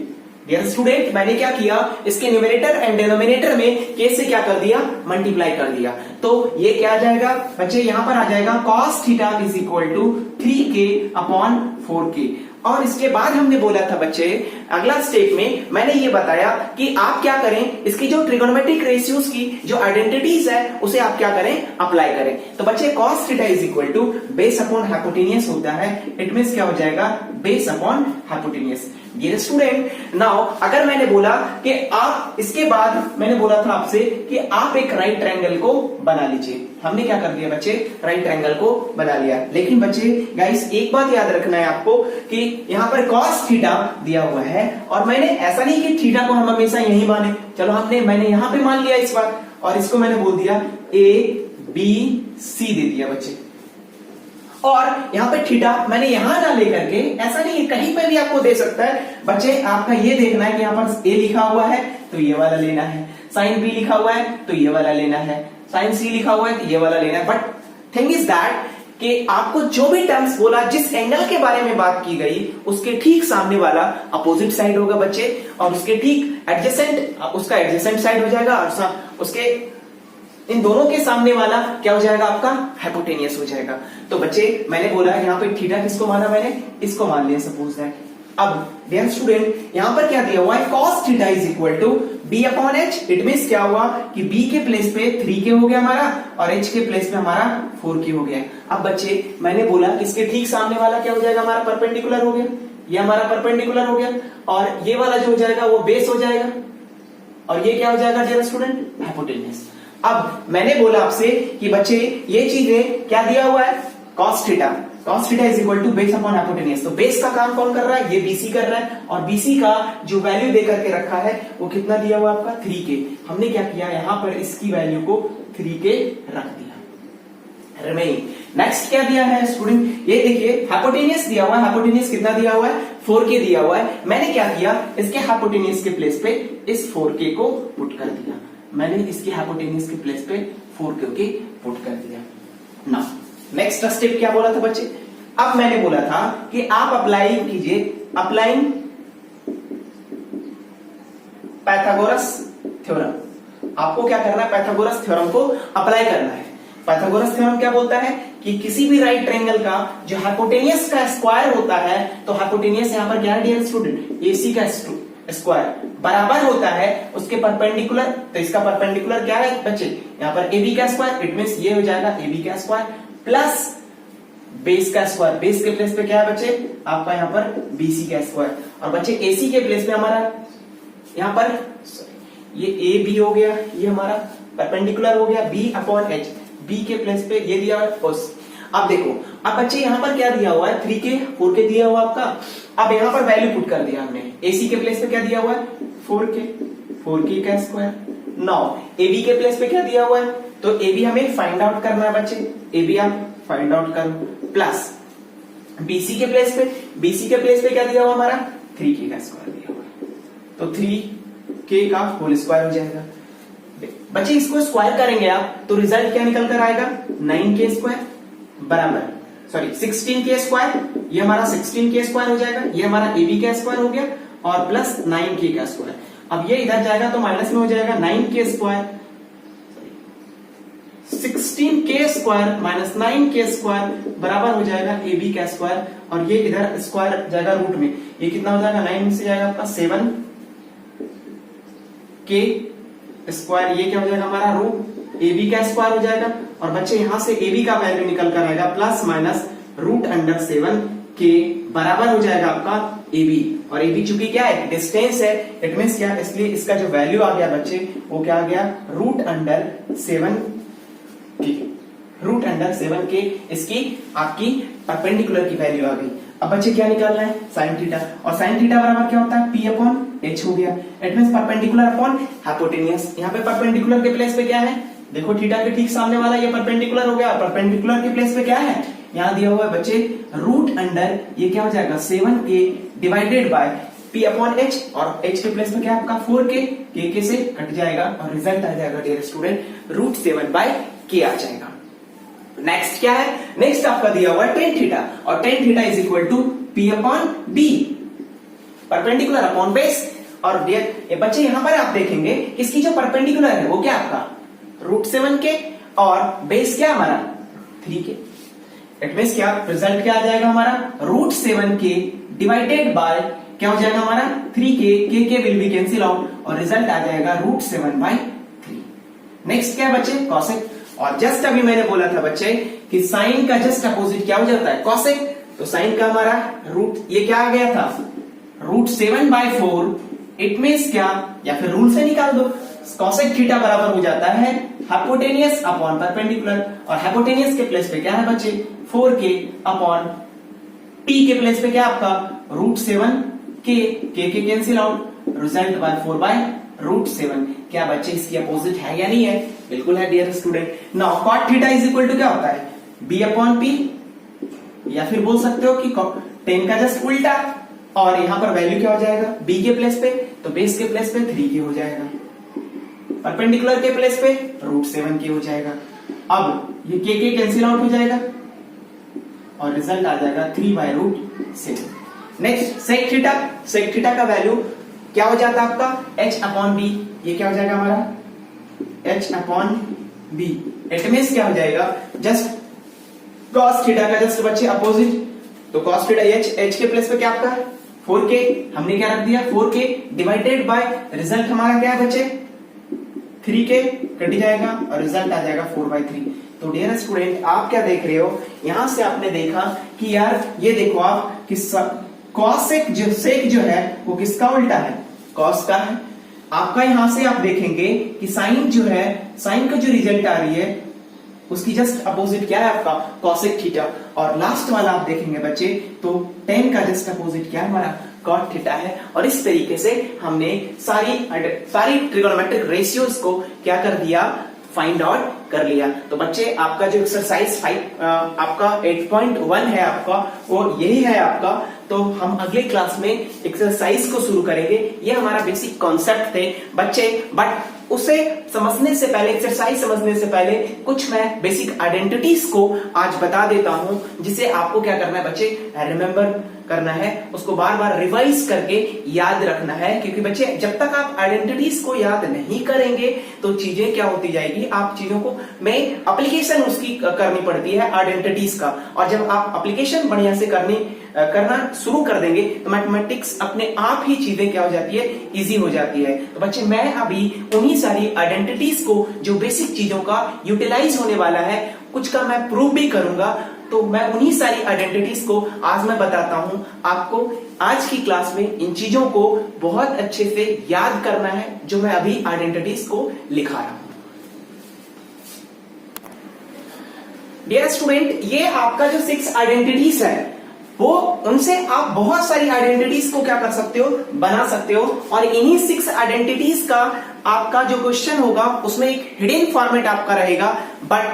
Dear student मैंने क्या किया, इसके न्यूमरेटर एंड डिनोमिनेटर में के से क्या कर दिया, मल्टीप्लाई कर दिया। तो ये क्या आ जाएगा बच्चे, यहां पर आ जाएगा cos theta is equal to 3k upon 4k। और इसके बाद हमने बोला था बच्चे, अगला स्टेप में मैंने ये बताया कि आप क्या करें, इसकी जो ट्रिगोनोमेट्रिक रेशियोज की जो आइडेंटिटीज है उसे आप क्या करें, अप्लाई करें। तो बच्चे cos theta is equal to base upon hypotenuse होता है, इट मींस क्या हो जाएगा, base upon hypotenuse. Dear student now अगर मैंने बोला कि आप, इसके बाद मैंने बोला था आपसे कि आप एक राइट ट्रायंगल को बना लीजिए। हमने क्या कर दिया बच्चे, राइट ट्रायंगल को बना लिया। लेकिन बच्चे गाइस एक बात याद रखना है आपको कि यहां पर cos थीटा दिया हुआ है, और मैंने ऐसा नहीं कि थीटा को हम हमेशा यही माने, चलो मैंने यहां पे मान लिया इस बार, और इसको मैंने बोल दिया ABC दे दिया बच्चे। और यहाँ पे थीटा मैंने यहां ना लेकर के, ऐसा नहीं है कहीं पे भी आपको दे सकता है बच्चे, आपका ये देखना है कि यहाँ पर A लिखा हुआ है तो ये वाला लेना है, साइन B लिखा हुआ है तो ये वाला लेना है, साइन C लिखा हुआ है तो ये वाला लेना है। बट थिंग इज दैट कि आपको जो भी टर्म्स बोला, जिस एंगल के बारे में बात की गई, उसके ठीक सामने वाला अपोजिट साइड होगा बच्चे, और उसके ठीक एडजेसेंट उसका एडजेसेंट साइड हो जाएगा, और उसके इन दोनों के सामने वाला क्या हो जाएगा, आपका हाइपोटेनियस हो जाएगा। तो बच्चे मैंने बोला यहाँ पे थीटा किसको माना, मैंने इसको मान लिया सपोज दैट। अब डियर स्टूडेंट यहाँ पर क्या दिया हुआ है, cos theta is equal to b upon h। It means क्या हुआ कि b के प्लेस पे 3k हो गया हमारा, और h के प्लेस पे हमारा 4k हो गया। अब बच्चे मैंने बोला कि इसके ठीक सामने वाला क्या हो जाएगा, हमारा परपेंडिकुलर हो गया, ये हमारा परपेंडिकुलर हो गया, और ये वाला जो हो जाएगा वो बेस हो जाएगा, और ये क्या हो जाएगा डियर स्टूडेंट, हाइपोटेनियस। अब मैंने बोला आपसे कि बच्चे ये चीजें क्या दिया हुआ है, cos theta is equal to base upon hypotenuse. तो बेस का काम कौन कर रहा है, ये BC कर रहा है, और BC का जो वैल्यू दे करके रखा है वो कितना दिया हुआ आपका, 3k। हमने क्या किया, यहां पर इसकी वैल्यू को 3k रख दिया। रिमेनिंग नेक्स्ट क्या दिया है स्टूडेंट, ये देखिए हाइपोटेनियस दिया हुआ है, हाइपोटेनियस कितना दिया हुआ है, 4k दिया हुआ है। मैंने क्या किया, इसके हाइपोटेनियस के प्लेस पे इस 4k को पुट कर दिया, मैंने इसके हाइपोटेनियस के प्लेस पे 4k के पुट कर दिया। नाउ नेक्स्ट स्टेप क्या बोला था बच्चे, अब मैंने बोला था कि आप अप्लाई कीजिए, अप्लाइंग पाइथागोरस थ्योरम। आपको क्या करना है, पाइथागोरस थ्योरम को अप्लाई करना है। पाइथागोरस थ्योरम क्या बोलता है कि किसी भी राइट ट्रायंगल का जो हाइपोटेनियस का स्क्वायर होता है, तो हाइपोटेनियस यहां पर क्या है डियर स्टूडेंट, AC का स्क्वायर बराबर होता है उसके परपेंडिकुलर। तो इसका परपेंडिकुलर क्या है बच्चे, यहाँ पर AB का स्क्वायर, इट मींस ये हो जाएगा AB का स्क्वायर प्लस बेस का स्क्वायर। बेस के प्लेस पे क्या है बच्चे, आपका यहाँ पर BC का स्क्वायर, और बच्चे AC के प्लेस पे हमारा यहाँ पर ये AB हो गया, ये हमारा परपेंडिकुलर हो गया B अपॉन H, B के प्लेस पे ये दिया हुआ। अब देखो, अब बच्चे यहाँ पर क्या दिया हुआ है, 3k 4k दिया हुआ आपका। अब यहाँ पर वैल्यू पुट कर दिया हमने, AC के प्लेस पे क्या दिया हुआ है, 4k का स्क्वायर। नाउ AB के प्लेस पे क्या दिया हुआ है, तो AB हमें फाइंड आउट करना है बच्चे, AB आप फाइंड आउट करो, प्लस BC के प्लेस पे क्या दिया हुआ हमारा, 3k का स्क्वायर दिया हुआ है, तो 3k का होल स्क्वायर हो जाएगा। बच्चे इसको स्क्वायर करेंगे आप तो रिजल्ट क्या निकल कर आएगा, 9k स्क्वायर बराबर, सॉरी 16k स्क्वायर, ये हमारा 16k स्क्वायर हो जाएगा, ये हमारा AB का स्क्वायर हो गया, और प्लस 9k का स्क्वायर। अब ये इधर जाएगा तो माइनस में हो जाएगा 9k square, 16k square minus 9k square बराबर हो जाएगा AB का स्क्वायर, और ये इधर स्क्वायर जाएगा रूट में, ये कितना हो जाएगा, 9 से जाएगा आपका 7k स्क्वायर, ये क्या हो जाएगा हमारा रूट AB का स्क्वायर हो जाएगा। और बच्चे यहां से AB का वैल्यू निकल कर आएगा plus minus root under 7k बराबर हो जाएगा आपका AB, और AB चूंकि क्या है, डिस्टेंस है, इट मींस क्या, इसलिए इसका जो वैल्यू आ गया बच्चे वो क्या आ गया, रूट अंडर 7k, इसकी आपकी परपेंडिकुलर की वैल्यू आ गई। अब बच्चे क्या निकालना है, साइन थीटा, और साइन थीटा बराबर क्या होता है, P अपॉन H हो गया, it means perpendicular upon hypotenuse. यहाँ पे परपेंडिकुलर के प्लेस पे क्या है, देखो थीटा के ठीक सामने वाला ये परपेंडिकुलर हो गया, परपेंडिकुलर के प्लेस पे क्या है, यहाँ दिया हुआ है बच्चे रूट अंडर, ये क्या हो जाएगा 7k divided by P upon H, और H के प्लेस पे क्या है आपका 4k, k से कट जाएगा और रिजल्ट आ जाएगा डियर स्टूडेंट रूट 7/k आ जाएगा। नेक्स्ट क्या है, नेक्स्ट आपका दिया हुआ है टेन थीटा, और tan theta is equal to P upon B, perpendicular upon base, और ये बच्चे यहाँ पर आप देखेंगे इसकी जो परपेंडिकुलर है वो क्या आपका √7 के और बेस क्या हमारा 3 के। इट मींस क्या रिजल्ट क्या आ जाएगा हमारा √7 के डिवाइडेड बाय क्या हो जाएगा हमारा 3 के विल बी कैंसिल आउट और रिजल्ट आ जाएगा √7/3। नेक्स्ट क्या बच्चे कॉसेक। और जस्ट अभी मैंने बोला था बच्चे कि साइन का जस्ट अपोजिट क्या हो जाता है कॉसेक। तो साइन का हमारा ये क्या आ गया था √7/4। इट मींस क्या या फिर रूल से निकाल दो कॉसेक थीटा बराबर हो जाता है हाइपोटेनियस अपॉन परपेंडिकुलर और हाइपोटेनियस के प्लेस पे क्या है बच्चे 4k अपॉन t के प्लेस पे क्या आपका √7 के कैंसिल आउट रिजल्ट बाय 4/√7। क्या बच्चे इसकी अपोजिट है या नहीं है बिल्कुल है dear student. Now cot theta is equal to क्या होता है b/p या फिर बोल सकते हो कि tan का जस्ट उल्टा और यहां पर वैल्यू क्या हो जाएगा b के प्लेस पे तो बेस के प्लेस पे 3k हो जाएगा परपेंडिकुलर के प्लेस पे √7k हो जाएगा। अब ये k कैंसिल आउट हो जाएगा और रिजल्ट आ जाएगा 3/√7। नेक्स्ट सेक थीटा का वैल्यू क्या हो जाता है आपका h/b। ये क्या हो जाएगा हमारा h/b। इट मींस क्या हो जाएगा जस्ट cos थीटा का जस्ट बच्चे अपोजिट। तो cos थीटा h के प्लेस पे क्या आपका 4k हमने क्या रख दिया 4k डिवाइडेड बाय रिजल्ट हमारा क्या है बच्चे 3k कट जाएगा और रिजल्ट आ जाएगा 4/3। तो डियर स्टूडेंट आप क्या देख रहे हो यहां से आपने देखा कि यार ये देखो आप कि कॉसेक सेक जो है वो किसका उल्टा है कॉस का है। आपका यहां से आप देखेंगे कि साइन जो है साइन का जो रिजल्ट आ रही है उसकी जस्ट अपोजिट क्या है आपका कॉसेक थीटा और लास्ट वाला आप देखेंगे बच्चे तो tan का जस्ट अपोजिट क्या है हमारा cot थीटा है। और इस तरीके से हमने सारी ट्रिगोनोमेट्रिक रेशियोज को क्या कर दिया फाइंड आउट कर लिया। तो बच्चे आपका जो एक्सरसाइज 5 आपका 8.1 है आपका वो यही है आपका। तो हम अगले क्लास में एक्सरसाइज को शुरू करेंगे। ये हमारा बेसिक कॉन्सेप्ट थे बच्चे बट उसे समझने से पहले एक्सरसाइज समझने से पहले कुछ मैं बेसिक आइडेंटिटीज को आज बता देता हूं जिसे आपको क्या करना है बच्चे रिमेंबर करना है उसको बार बार रिवाइज करके याद रखना है। क्योंकि बच्चे जब तक आप आइडेंटिटीज को याद नहीं करेंगे तो चीजें क्या होती जाएगी आप चीजों को में एप्लीकेशन उसकी करनी पड़ती है आइडेंटिटीज का। और जब आप एप्लीकेशन बढ़िया से करना शुरू कर देंगे तो मैथमेटिक्स अपने आप ही चीजें क्या हो जाती है इजी हो जाती है। तो बच्चे मैं अभी उन्हीं सारी आइडेंटिटीज को जो बेसिक चीजों का यूटिलाइज होने वाला है कुछ का मैं प्रूव भी करूंगा। तो मैं उन्हीं सारी आइडेंटिटीज को आज मैं बताता हूं आपको। आज की क्लास में इन चीजों को बहुत अच्छे से याद करना है जो मैं अभी आइडेंटिटीज को लिखा रहा हूं। डियर स्टूडेंट ये आपका जो 6 आइडेंटिटीज है वो उनसे आप बहुत सारी आइडेंटिटीज को क्या कर सकते हो बना सकते हो। और इन्हीं 6 आइडेंटिटीज का आपका जो क्वेश्चन होगा उसमें एक हिडन फॉर्मेट आपका रहेगा। बट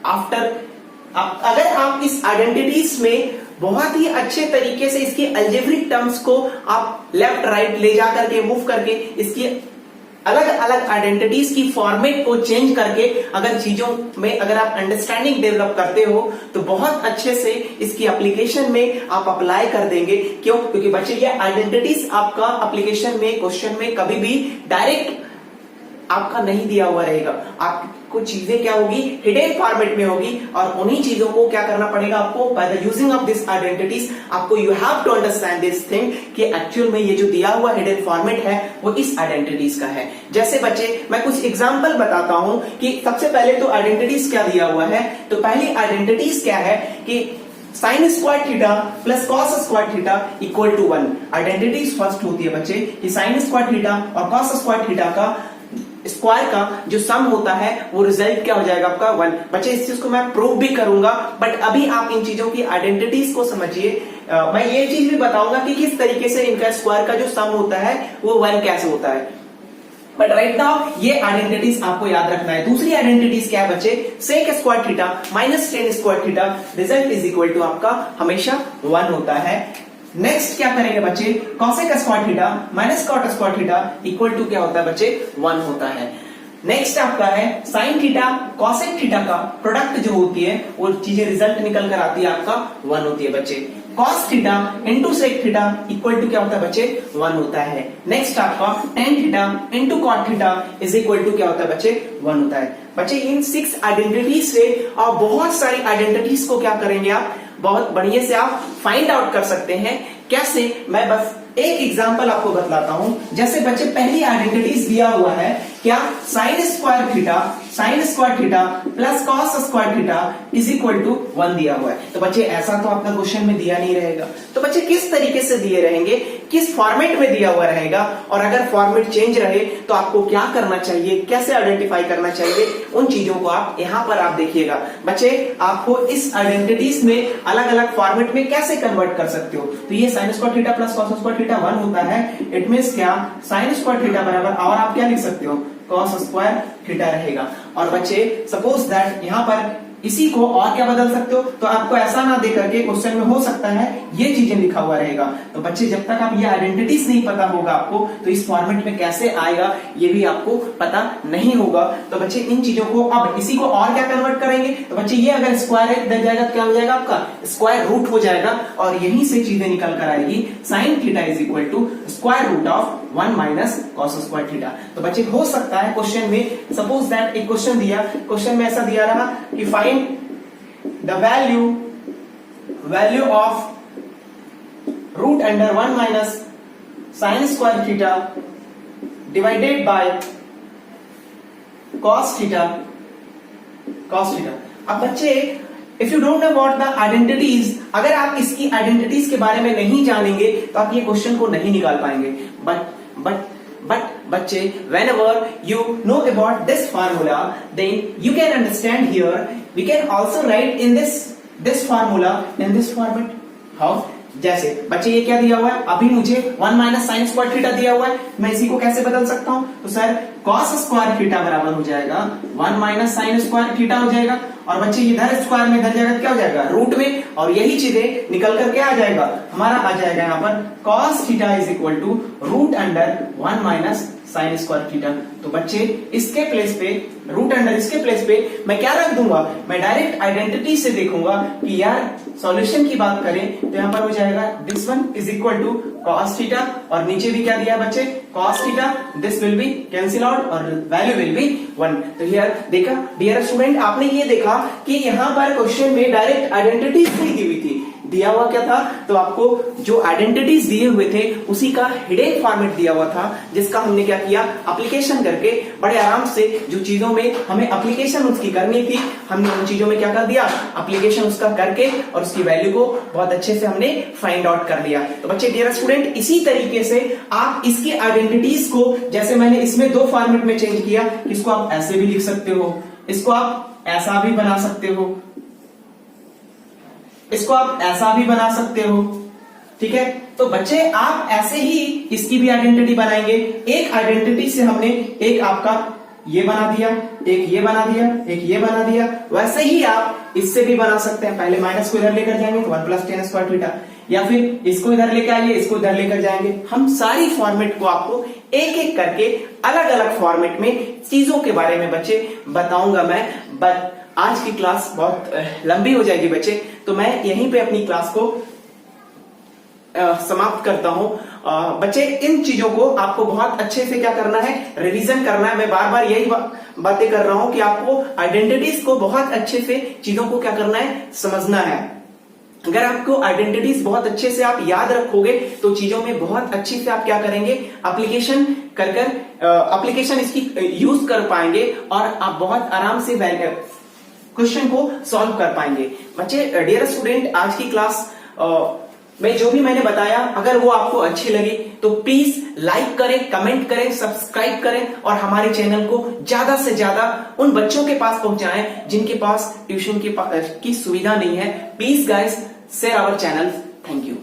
आफ्टर अगर आप इस आइडेंटिटीज में बहुत ही अच्छे तरीके से इसकी अलजेब्रिक टर्म्स को आप लेफ्ट राइट ले जा करके मूव करके इसकी अलग अलग आइडेंटिटीज की फॉर्मेट को चेंज करके अगर चीजों में अगर आप अंडरस्टैंडिंग डेवलप करते हो तो बहुत अच्छे से इसकी एप्लीकेशन में आप अप्लाई कर देंगे। क्यों? क्योंकि बच्चे ये आइडेंटिटीज आपका एप्लीकेशन में क्वेश्चन में कभी भी डायरेक्ट आपका नहीं दिया हुआ रहेगा। आपको चीजें क्या होगी हिडन फॉर्मेट में होगी और उन्हीं चीजों को क्या करना पड़ेगा आपको by the using of this identities आपको you have to understand this thing कि एक्चुअल में ये जो दिया हुआ हिडन फॉर्मेट है वो इस आइडेंटिटीज का है। जैसे बच्चे मैं कुछ एग्जांपल बताता हूं कि सबसे पहले तो आइडेंटिटीज क्या दिया हुआ है। तो पहली आइडेंटिटीज क्या है कि sine square theta plus cos square theta equal to 1। Identities first होती है बच्चे कि साइन स्क्वायर थीटा और कॉस स्क्वायर थीटा का स्क्वायर का जो सम होता है वो रिजल्ट क्या हो जाएगा आपका 1। बच्चे इस चीज को मैं प्रूव भी करूंगा बट अभी आप इन चीजों की आइडेंटिटीज को समझिए। मैं ये चीज भी बताऊंगा कि किस तरीके से इनका स्क्वायर का जो सम होता है वो 1 कैसे होता है। बट राइट नाउ ये आइडेंटिटीज आपको याद रखना है। दूसरी आइडेंटिटीज क्या है बच्चे sec square theta minus tan square theta result is equal to आपका हमेशा 1 होता है। नेक्स्ट क्या करेंगे बच्चे cosec square theta minus cot square theta equal to क्या होता है बच्चे 1 होता है। नेक्स्ट आपका है साइन थीटा कॉसेक थीटा का प्रोडक्ट जो होती है वो चीजें रिजल्ट निकल कर आती है आपका 1 होती है बच्चे। Cos theta into sec theta equal to क्या होता है बच्चे 1 होता है। नेक्स्ट आपका tan theta into cot theta is equal to क्या होता है बच्चे 1 होता है। बच्चे इन 6 आइडेंटिटीज से आप बहुत सारी आइडेंटिटीज को क्या करेंगे आप बहुत बढ़िया से आप फाइंड आउट कर सकते हैं। कैसे, मैं बस एक एग्जांपल आपको बतलाता हूं। जैसे बच्चे पहली आइडेंटिटीज दिया हुआ है क्या, sine square theta plus cos square theta is equal to 1 दिया हुआ है। तो बच्चे ऐसा तो आपका क्वेश्चन में दिया नहीं रहेगा, तो बच्चे किस तरीके से दिए रहेंगे, किस फॉर्मेट में दिया हुआ रहेगा, और अगर फॉर्मेट चेंज रहे तो आपको क्या करना चाहिए, कैसे आइडेंटिफाई करना चाहिए, उन चीजों को आप यहां पर आप देखिएगा। बच्चे आपको इस आइडेंटिटीज में अलग अलग फॉर्मेट में कैसे कन्वर्ट कर सकते हो। तो ये sign square theta plus cos square theta 1 होता है। इट मींस क्या, साइन स्क्वायर थीटा बराबर, और आप क्या लिख सकते हो, कॉस स्क्वायर थीटा रहेगा। और बच्चे सपोज दैट यहां पर इसी को और क्या बदल सकते हो, तो आपको ऐसा ना दे करके क्वेश्चन में हो सकता है ये चीजें लिखा हुआ रहेगा। तो बच्चे जब तक आप ये आइडेंटिटीज नहीं पता होगा आपको, तो इस फॉर्मेट में कैसे आएगा ये भी आपको पता नहीं होगा। तो बच्चे इन चीजों को, अब इसी को और क्या कन्वर्ट करेंगे, तो बच्चे ये अगर स्क्वायर है इधर जाएगा तो क्या हो जाएगा आपका स्क्वायर रूट हो जाएगा, और यहीं से चीजें निकल कर आएगी sine theta is equal to square root of 1 minus cos square theta. तो बच्चे हो सकता है क्वेश्चन में, सपोज दैट एक क्वेश्चन दिया, क्वेश्चन में ऐसा दिया रहा कि find the value of root under 1 minus sine square theta divided by cos theta. अब बच्चे if you don't know about the identities, अगर आप इसकी आइडेंटिटीज के बारे में नहीं जानेंगे तो आप ये क्वेश्चन को नहीं निकाल पाएंगे। बट बच्चे, whenever you know about this formula, then you can understand here. We can also write in this formula in this format. How? जैसे बच्चे ये क्या दिया हुआ है, अभी मुझे 1 माइनस साइन स्क्वायर थीटा दिया हुआ है, मैं इसी को कैसे बदल सकता हूं, तो सर कॉस स्क्वायर थीटा बराबर हो जाएगा 1 माइनस साइन स्क्वायर थीटा हो जाएगा। और बच्चे इधर स्क्वायर में इधर जाएगा क्या हो जाएगा रूट में, और यही चीजें निकल कर क्या आ जाएगा हमारा, आ जाएगा यहाँ पर cos theta is equal to root under 1 minus sine square theta. तो बच्चे इसके प्लेस पे, रूट अंडर इसके प्लेस पे मैं क्या रख दूंगा, मैं डायरेक्ट आइडेंटिटी से देखूंगा कि यार सॉल्यूशन की बात करें तो यहां पर हो जाएगा this one is equal to cos theta, और नीचे भी क्या दिया है बच्चे cos theta, this will be cancel out और वैल्यू विल बी 1। तो हियर देखा डियर स्टूडेंट, आपने ये देखा कि यहां पर क्वेश्चन में डायरेक्ट आइडेंटिटीज नहीं दी हुई थी, दिया हुआ क्या था, तो आपको जो आइडेंटिटीज दिए हुए थे उसी का हिडन फॉर्मेट दिया हुआ था, जिसका हमने क्या किया, एप्लीकेशन करके बड़े आराम से जो चीजों में हमें एप्लीकेशन उसकी करनी थी, हमने उन चीजों में क्या कर दिया, एप्लीकेशन उसका करके और उसकी वैल्यू को बहुत अच्छे से हमने फाइंड आउट कर लिया। तो बच्चे डियर स्टूडेंट, इसी तरीके से आप इसकी आइडेंटिटीज को, जैसे मैंने इसमें 2 फॉर्मेट में चेंज किया, इसको आप ऐसे भी लिख सकते हो, इसको आप ऐसा भी बना सकते हो, इसको आप ऐसा भी बना सकते हो, ठीक है। तो बच्चे आप ऐसे ही इसकी भी आइडेंटिटी बनाएंगे। एक आइडेंटिटी से हमने एक आपका ये बना दिया, एक ये बना दिया, एक ये बना दिया, वैसे ही आप इससे भी बना सकते हैं। पहले माइनस को इधर लेकर जाएंगे तो 1 प्लस टेन स्क्वायर थीटा, या फिर इसको इधर लेकर आइए, इसको इधर लेकर जाएंगे। हम सारी फॉर्मेट को आपको एक एक करके अलग अलग फॉर्मेट में चीजों के बारे में बच्चे बताऊंगा मैं। बट आज की क्लास बहुत लंबी हो जाएगी बच्चे, तो मैं यहीं पे अपनी क्लास को समाप्त करता हूं। बच्चे इन चीजों को आपको बहुत अच्छे से क्या करना है, रिवीजन करना है। मैं बार बार यही बातें कर रहा हूं कि आपको आइडेंटिटीज को बहुत अच्छे से चीजों को क्या करना है, समझना है। अगर आपको आइडेंटिटीज बहुत अच्छे से आप याद रखोगे तो चीजों में बहुत अच्छे से आप क्या करेंगे, एप्लीकेशन कर एप्लीकेशन इसकी यूज कर पाएंगे और आप बहुत आराम से क्वेश्चन को सॉल्व कर पाएंगे। बच्चे डियर स्टूडेंट, आज की क्लास में जो भी मैंने बताया, अगर वो आपको अच्छी लगी तो प्लीज लाइक करें, कमेंट करें, सब्सक्राइब करें और हमारे चैनल को ज्यादा से ज्यादा उन बच्चों के पास पहुंचाएं जिनके पास ट्यूशन की सुविधा नहीं है। Please guys share our channel. Thank you.